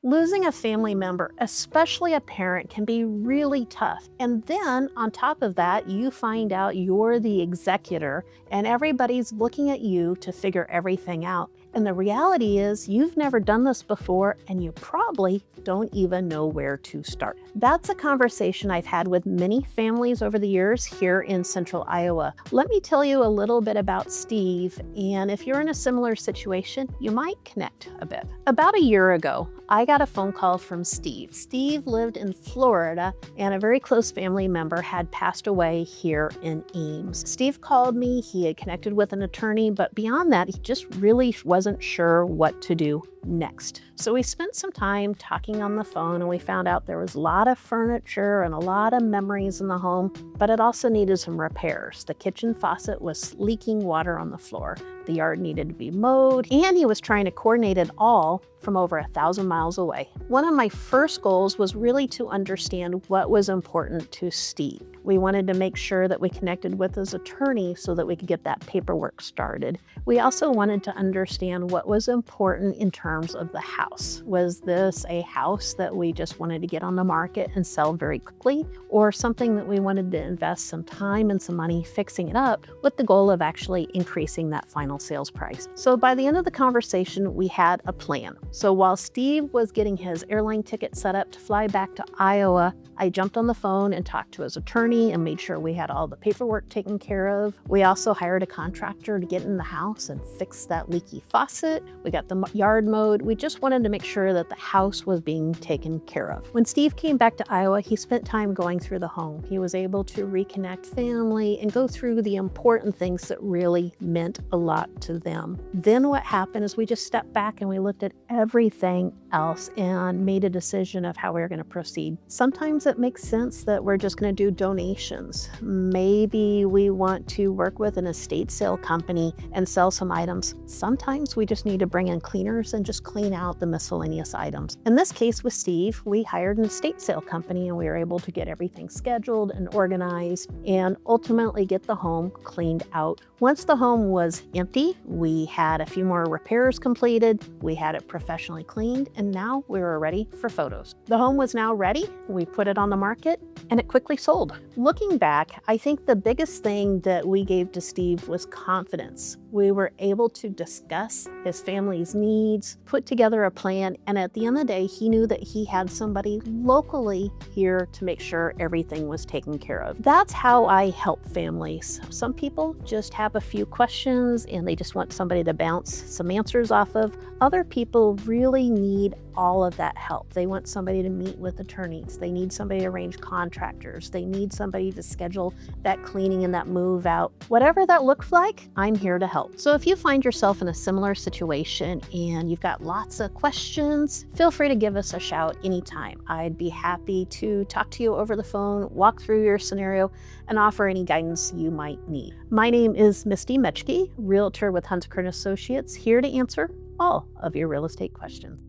Losing a family member, especially a parent, can be really tough. And then on top of that, you find out you're the executor and everybody's looking at you to figure everything out. And the reality is, you've never done this before and you probably don't even know where to start. That's a conversation I've had with many families over the years here in Central Iowa. Let me tell you a little bit about Steve, and if you're in a similar situation, you might connect a bit. About a year ago, I got a phone call from Steve. Steve lived in Florida, and a very close family member had passed away here in Ames. Steve called me. He had connected with an attorney, but beyond that, he just really wasn't sure what to do next. So we spent some time talking on the phone, and we found out there was a lot of furniture and a lot of memories in the home, but it also needed some repairs. The kitchen faucet was leaking water on the floor. The yard needed to be mowed, and he was trying to coordinate it all from over 1,000 miles away. One of my first goals was really to understand what was important to Steve. We wanted to make sure that we connected with his attorney so that we could get that paperwork started. We also wanted to understand what was important in terms of the house. Was this a house that we just wanted to get on the market and sell very quickly, or something that we wanted to invest some time and some money fixing it up with the goal of actually increasing that final sales price? So by the end of the conversation, we had a plan. So while Steve was getting his airline ticket set up to fly back to Iowa, I jumped on the phone and talked to his attorney and made sure we had all the paperwork taken care of. We also hired a contractor to get in the house and fix that leaky faucet. We got the yard mowed. We just wanted to make sure that the house was being taken care of. When Steve came back to Iowa, he spent time going through the home. He was able to reconnect family and go through the important things that really meant a lot to them. Then what happened is we just stepped back and we looked at everything else and made a decision of how we were going to proceed. Sometimes it makes sense that we're just going to do donations. Maybe we want to work with an estate sale company and sell some items. Sometimes we just need to bring in cleaners and just clean out the miscellaneous items. In this case with Steve, we hired an estate sale company and we were able to get everything scheduled and organized and ultimately get the home cleaned out. Once the home was empty, we had a few more repairs completed. We had it professionally cleaned, and now we were ready for photos. The home was now ready. We put it on the market and it quickly sold. Looking back, I think the biggest thing that we gave to Steve was confidence. We were able to discuss his family's needs, put together a plan, and at the end of the day, he knew that he had somebody locally here to make sure everything was taken care of. That's how I help families. Some people just have a few questions and they just want somebody to bounce some answers off of. Other people really need all of that help. They want somebody to meet with attorneys. They need somebody to arrange contractors. They need somebody to schedule that cleaning and that move out. Whatever that looks like, I'm here to help. So if you find yourself in a similar situation and you've got lots of questions, feel free to give us a shout anytime. I'd be happy to talk to you over the phone, walk through your scenario, and offer any guidance you might need. My name is Misty Metchke, Realtor with Hunsaker & Associates, here to answer all of your real estate questions.